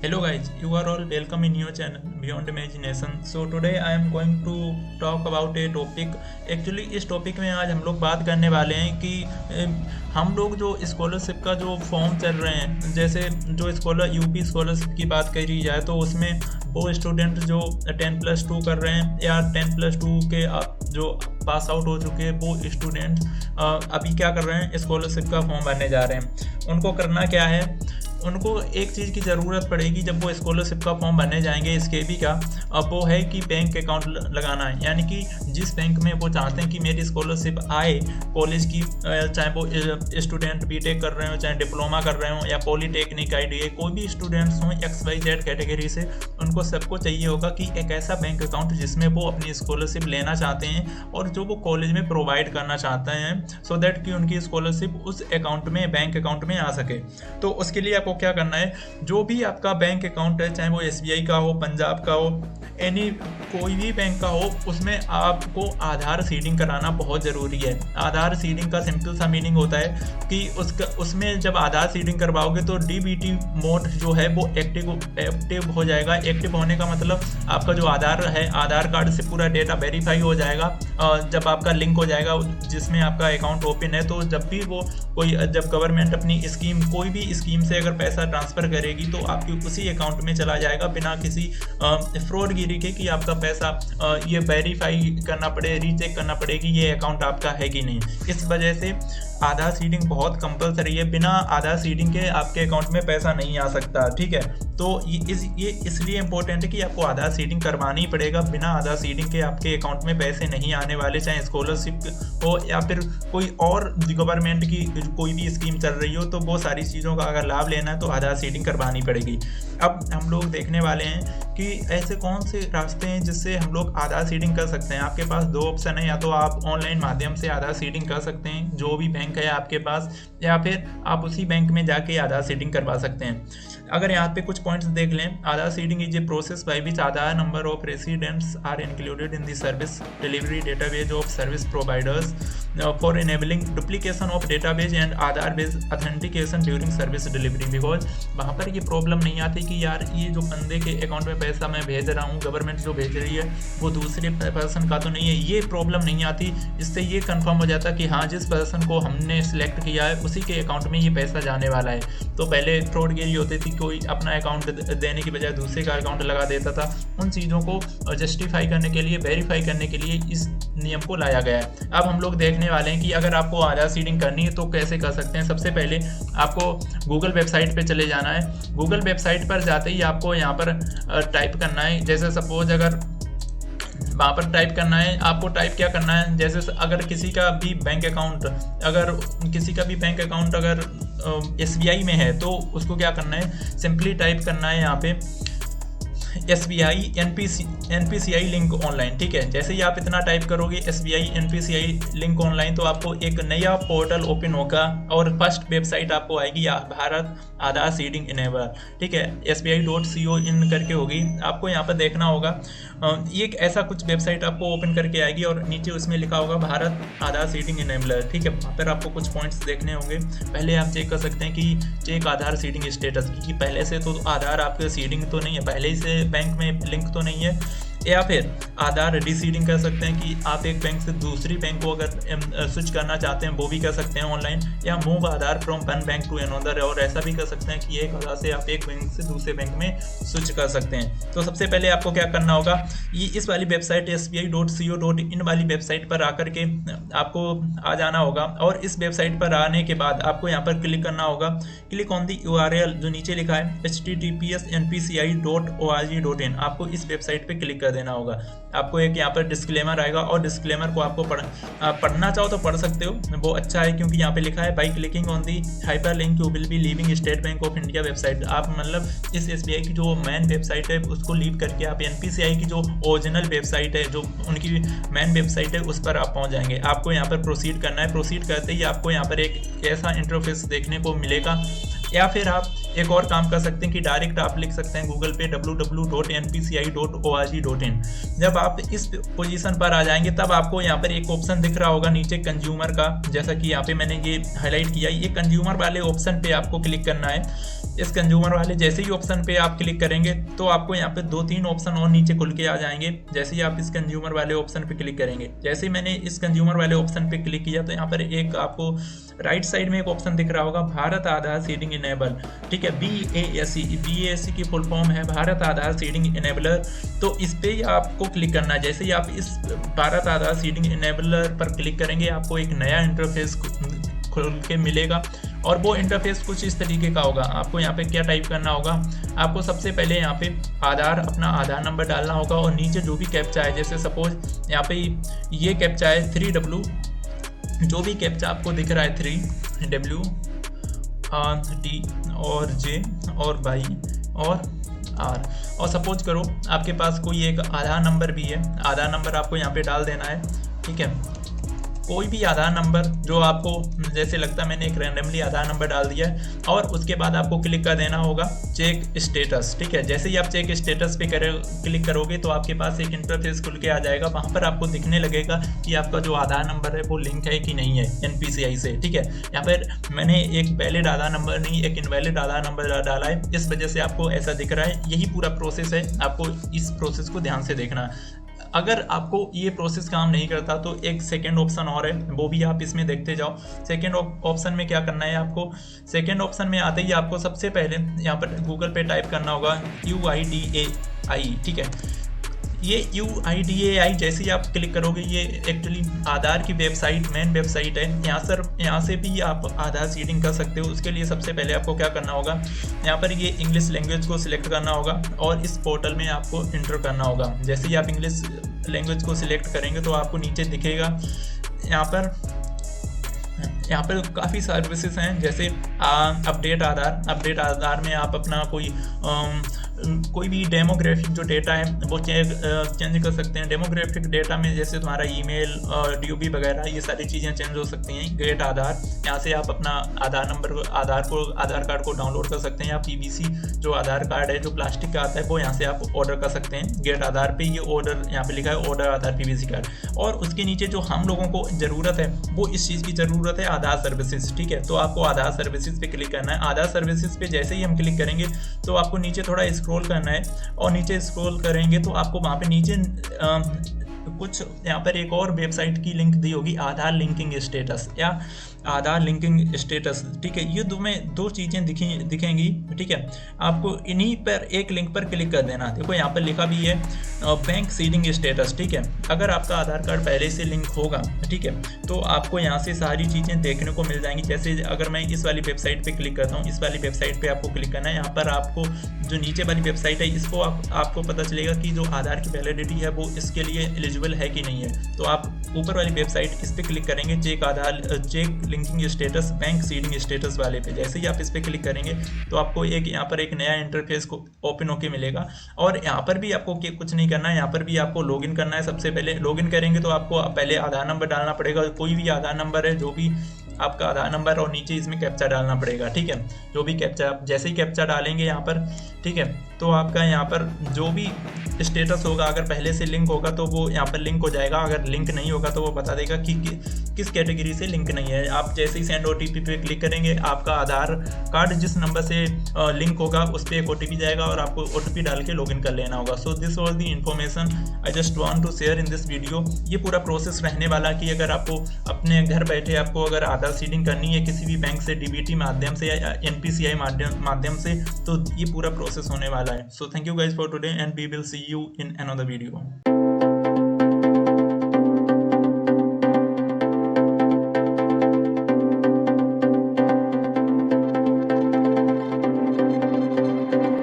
Hello guys, you are all welcome in your channel Beyond Imagination. So today I am going to talk about a topic. Actually इस topic में आज हम लोग बात करने वाले हैं कि हम लोग जो स्कॉलरशिप का जो फॉर्म चल रहे हैं, जैसे जो यूपी स्कॉलरशिप की बात करी जाए तो उसमें वो स्टूडेंट जो 10+2 कर रहे हैं या 10+2 के जो पास आउट हो चुके हैं वो स्टूडेंट अभी क्या कर रहे हैं, स्कॉलरशिप का फॉर्म भरने जा रहे हैं। उनको करना क्या है, उनको एक चीज़ की ज़रूरत पड़ेगी जब वो स्कॉलरशिप का फॉर्म भरने जाएंगे। इसके भी क्या अब वो है कि बैंक अकाउंट लगाना है, यानी कि जिस बैंक में वो चाहते हैं कि मेरी स्कॉलरशिप आए कॉलेज की, चाहे वो स्टूडेंट बीटेक कर रहे हो, चाहे डिप्लोमा कर रहे हो या पॉलीटेक्निक आईटीआई, कोई भी स्टूडेंट्स हों XYZ कैटेगरी से, उनको सबको चाहिए होगा कि एक ऐसा बैंक अकाउंट जिसमें वो अपनी स्कॉलरशिप लेना चाहते हैं और जो वो कॉलेज में प्रोवाइड करना चाहते हैं, सो दैट कि उनकी स्कॉलरशिप उस अकाउंट में, बैंक अकाउंट में आ सके। तो उसके लिए आपको क्या करना है, जो भी आपका बैंक अकाउंट है, चाहे वो SBI का हो, पंजाब का हो, कोई भी बैंक का हो, उसमें आपको आधार सीडिंग कराना बहुत ज़रूरी है। आधार सीडिंग का सिंपल सा मीनिंग होता है कि उसमें जब आधार सीडिंग करवाओगे तो DBT मोड जो है वो एक्टिव हो जाएगा। एक्टिव होने का मतलब आपका जो आधार है, आधार कार्ड से पूरा डेटा वेरीफाई हो जाएगा। जब आपका लिंक हो जाएगा जिसमें आपका अकाउंट ओपन है, तो जब भी वो जब गवर्नमेंट अपनी स्कीम, कोई भी स्कीम से अगर पैसा ट्रांसफ़र करेगी तो आपकी उसी अकाउंट में चला जाएगा बिना किसी फ्रॉडगिरी के कि आपका पैसा ये वेरीफाई करना पड़े, रीचेक करना पड़ेगी ये अकाउंट आपका है कि नहीं। इस वजह से आधार सीडिंग बहुत कंपलसरी है। बिना आधार सीडिंग के आपके अकाउंट में पैसा नहीं आ सकता, ठीक है। तो ये इसलिए इम्पोर्टेंट है कि आपको आधार सीडिंग करवानी ही पड़ेगा। बिना आधार सीडिंग के आपके अकाउंट में पैसे नहीं आने वाले, चाहे स्कॉलरशिप हो या फिर कोई और गवर्नमेंट की कोई भी स्कीम चल रही हो। तो वो सारी चीज़ों का अगर लाभ लेना है तो आधार सीडिंग करवानी पड़ेगी। अब हम लोग देखने वाले हैं कि ऐसे कौन से रास्ते हैं जिससे हम लोग आधार सीडिंग कर सकते हैं। आपके पास दो ऑप्शन है, या तो आप ऑनलाइन माध्यम से आधार सीडिंग कर सकते हैं जो भी बैंक है आपके पास, या फिर आप उसी बैंक में जाके आधार सीडिंग करवा सकते हैं। अगर यहाँ पे कुछ पॉइंट्स देख लें, Aadhaar seeding is a process by which Aadhaar number of residents are included in the service delivery database of service providers for enabling duplication of database and Aadhaar based authentication during service delivery. Because वहाँ पर ये problem नहीं आती कि यार ये जो बंदे के अकाउंट में पैसा मैं भेज रहा हूँ, गवर्नमेंट जो भेज रही है वो दूसरे पर्सन का तो नहीं है, ये प्रॉब्लम नहीं आती। इससे ये कंफर्म हो जाता कि हाँ, जिस पर्सन को हमने सिलेक्ट किया है उसी के अकाउंट में ये पैसा जाने वाला है। तो पहले फ्रॉडगिरी होती थी, कोई अपना अकाउंट देने की बजाय दूसरे का अकाउंट लगा देता था। उन चीज़ों को जस्टिफाई करने के लिए, वेरीफाई करने के लिए इस नियम को लाया गया है। अब हम लोग देखने वाले हैं कि अगर आपको आधार सीडिंग करनी है तो कैसे कर सकते हैं। सबसे पहले आपको गूगल वेबसाइट पे चले जाना है। गूगल वेबसाइट पर जाते ही आपको यहाँ पर टाइप करना है, जैसे सपोज अगर वहाँ पर टाइप करना है, आपको टाइप क्या करना है, जैसे अगर किसी का भी बैंक अकाउंट अगर SBI में है तो उसको क्या करना है, सिंपली टाइप करना है यहाँ पे SBI NPCI लिंक ऑनलाइन, ठीक है। जैसे ही आप इतना टाइप करोगे SBI NPCI लिंक ऑनलाइन, तो आपको एक नया पोर्टल ओपन होगा और फर्स्ट वेबसाइट आपको आएगी भारत आधार सीडिंग इनेबल, ठीक है। SBI.co.in करके होगी। आपको यहाँ पर देखना होगा ये एक ऐसा कुछ वेबसाइट आपको ओपन करके आएगी और नीचे उसमें लिखा होगा भारत आधार सीडिंग इनेबलर, ठीक है। वहाँ पर आपको कुछ पॉइंट्स देखने होंगे। पहले आप चेक कर सकते हैं कि चेक आधार सीडिंग स्टेटस, क्योंकि पहले से तो आधार आपके सीडिंग तो नहीं है, पहले ही से बैंक में लिंक तो नहीं है। या फिर आधार रीसीडिंग कर सकते हैं कि आप एक बैंक से दूसरी बैंक को अगर स्विच करना चाहते हैं वो भी कर सकते हैं ऑनलाइन, या move Aadhaar from one bank to another, और ऐसा भी कर सकते हैं कि एक आधार से आप एक बैंक से दूसरे बैंक में स्विच कर सकते हैं। तो सबसे पहले आपको क्या करना होगा, ये इस वाली वेबसाइट SBI.co.in वाली वेबसाइट पर आकर के आपको आ जाना होगा। और इस वेबसाइट पर आने के बाद आपको यहाँ पर क्लिक करना होगा, क्लिक ऑन दी URL जो नीचे लिखा है https npci.org.in। आपको इस वेबसाइट पर क्लिक देना होगा। आपको एक यहाँ पर डिस्क्लेमर आएगा और डिस्क्लेमर को आपको पढ़ना चाहो तो पढ़ सकते हो, वो अच्छा है क्योंकि यहाँ पे लिखा है by clicking on the hyper link you will be leaving state bank of India website. आप मतलब इस SBI की जो मेन वेबसाइट है उसको लीव करके आप NPCI की जो ओरिजिनल वेबसाइट है, जो उनकी मेन वेबसाइट है, उस पर आप पहुँच जाएंगे। आपको यहाँ पर प्रोसीड करना है। प्रोसीड करते ही आपको यहाँ पर एक ऐसा इंटरफेस देखने को मिलेगा। या फिर आप एक और काम कर सकते हैं कि डायरेक्ट आप लिख सकते हैं गूगल पे www.npci.org.in। जब आप इस पोजीशन पर आ जाएंगे तब आपको यहाँ पर एक ऑप्शन दिख रहा होगा नीचे कंज्यूमर का, जैसा कि यहाँ पे मैंने ये हाईलाइट किया। ये कंज्यूमर वाले ऑप्शन पे आपको क्लिक करना है। इस कंज्यूमर वाले जैसे ही ऑप्शन पे आप क्लिक करेंगे तो आपको यहाँ पे 2-3 ऑप्शन और नीचे खुल के आ जाएंगे। जैसे ही आप इस कंज्यूमर वाले ऑप्शन पे क्लिक करेंगे, जैसे ही मैंने इस कंज्यूमर वाले ऑप्शन पे क्लिक किया तो यहाँ पर एक आपको राइट साइड में एक ऑप्शन दिख रहा होगा, भारत आधार सीडिंग इनेबल। ठीक है, BASE की फुल फॉर्म है भारत आधार सीडिंग इनेबलर। तो इस पे आपको क्लिक करना है। जैसे ही आप इस भारत आधार सीडिंग इनेबलर पर क्लिक करेंगे आपको एक नया इंटरफेस खुल के मिलेगा और वो इंटरफेस कुछ इस तरीके का होगा। आपको यहाँ पे क्या टाइप करना होगा, आपको सबसे पहले यहाँ पे अपना आधार नंबर डालना होगा और नीचे जो भी कैप्चा है, जैसे सपोज यहाँ पे ये कैप्चा है 3W, जो भी कैप्चा आपको दिख रहा है 3W T और J और Y और R, और सपोज करो आपके पास कोई एक आधार नंबर भी है, आधार नंबर आपको यहाँ पे डाल देना है। ठीक है, कोई भी आधार नंबर जो आपको जैसे लगता है, मैंने एक रैंडमली आधार नंबर डाल दिया है और उसके बाद आपको क्लिक कर देना होगा चेक स्टेटस। ठीक है, जैसे ही आप चेक स्टेटस पे क्लिक करोगे तो आपके पास एक इंटरफेस खुल के आ जाएगा। वहाँ पर आपको दिखने लगेगा कि आपका जो आधार नंबर है वो लिंक है कि नहीं है NPCI से। ठीक है, यहाँ पर मैंने एक वैलिड आधार नंबर नहीं, एक इनवैलिड आधार नंबर डाला है, इस वजह से आपको ऐसा दिख रहा है। यही पूरा प्रोसेस है, आपको इस प्रोसेस को ध्यान से देखना। अगर आपको ये प्रोसेस काम नहीं करता तो एक सेकेंड ऑप्शन और है, वो भी आप इसमें देखते जाओ। सेकेंड ऑप्शन में क्या करना है आपको, सेकेंड ऑप्शन में आते ही आपको सबसे पहले यहाँ पर गूगल पे टाइप करना होगा UIDAI। ठीक है, ये UIDAI जैसे ही आप क्लिक करोगे, ये एक्चुअली आधार की वेबसाइट, मेन वेबसाइट है। यहाँ से भी आप आधार सीडिंग कर सकते हो। उसके लिए सबसे पहले आपको क्या करना होगा, यहाँ पर ये इंग्लिश लैंग्वेज को सिलेक्ट करना होगा और इस पोर्टल में आपको इंटर करना होगा। जैसे ही आप इंग्लिश लैंग्वेज को सिलेक्ट करेंगे तो आपको नीचे दिखेगा यहाँ पर काफ़ी सर्विसेज हैं, जैसे अपडेट आधार में आप अपना कोई भी डेमोग्राफिक जो डेटा है वो चेंज कर सकते हैं। डेमोग्राफिक डेटा में जैसे तुम्हारा ईमेल, DOB वगैरह, ये सारी चीज़ें चेंज हो सकती हैं। गेट आधार, यहाँ से आप अपना आधार कार्ड को डाउनलोड कर सकते हैं, या PVC जो आधार कार्ड है जो प्लास्टिक का आता है वो यहाँ से आप ऑर्डर कर सकते हैं। गेट आधार पे ये ऑर्डर यहाँ पे लिखा है, ऑर्डर आधार PVC कार्ड। और उसके नीचे जो हम लोगों को ज़रूरत है वो इस चीज़ की ज़रूरत है, आधार सर्विसेज। ठीक है, तो आपको आधार सर्विसेज पे क्लिक करना है। आधार सर्विसेज पे जैसे ही हम क्लिक करेंगे तो आपको नीचे थोड़ा स्क्रॉल करना है और नीचे स्क्रॉल करेंगे तो आपको वहाँ पे नीचे कुछ यहाँ पर एक और वेबसाइट की लिंक दी होगी, आधार लिंकिंग स्टेटस या आधार लिंकिंग स्टेटस। ठीक है, ये दो चीज़ें दिखेंगी। ठीक है, आपको इन्हीं पर एक लिंक पर क्लिक कर देना। देखो यहाँ पर लिखा भी है बैंक सीडिंग स्टेटस। ठीक है, अगर आपका आधार कार्ड पहले से लिंक होगा, ठीक है, तो आपको यहाँ से सारी चीज़ें देखने को मिल जाएंगी। जैसे अगर मैं इस वाली वेबसाइट पे क्लिक करता हूँ, इस वाली वेबसाइट पे आपको क्लिक करना है। यहाँ पर आपको जो नीचे वाली वेबसाइट है इसको आपको पता चलेगा कि जो आधार की वैलिडिटी है वो इसके लिए एलिजिबल है कि नहीं है। तो आप ऊपर वाली वेबसाइट इस पर क्लिक करेंगे, check linking status bank seeding status वाले पे। जैसे ही आप इस पर क्लिक करेंगे तो आपको यहाँ पर एक नया इंटरफेस को ओपन होके मिलेगा। और यहाँ पर भी आपको कुछ नहीं करना है, यहाँ पर भी आपको लॉगिन करना है। सबसे पहले लॉगिन करेंगे तो आपको पहले आधार नंबर डालना पड़ेगा, कोई भी आधार नंबर है, जो भी आपका आधार नंबर, और नीचे इसमें कैप्चा डालना पड़ेगा। ठीक है, जो भी कैप्चा, जैसे ही कैप्चा डालेंगे यहाँ पर, ठीक है, तो आपका यहाँ पर जो भी स्टेटस होगा, अगर पहले से लिंक होगा तो वो यहाँ पर लिंक हो जाएगा, अगर लिंक नहीं होगा तो वो बता देगा कि किस कैटेगरी से लिंक नहीं है। आप जैसे ही सेंड OTP पे क्लिक करेंगे, आपका आधार कार्ड जिस नंबर से लिंक होगा उस पर एक OTP जाएगा और आपको OTP डाल के लॉगिन कर लेना होगा। So this was the information I just want to share in this video. ये पूरा प्रोसेस रहने वाला कि अगर आपको अपने घर बैठे आपको अगर आधार सीडिंग करनी है किसी भी बैंक से, DBT माध्यम से या NPCI माध्यम से, तो ये पूरा प्रोसेस होने वाला है। So thank you guys for today and we will see you in another video.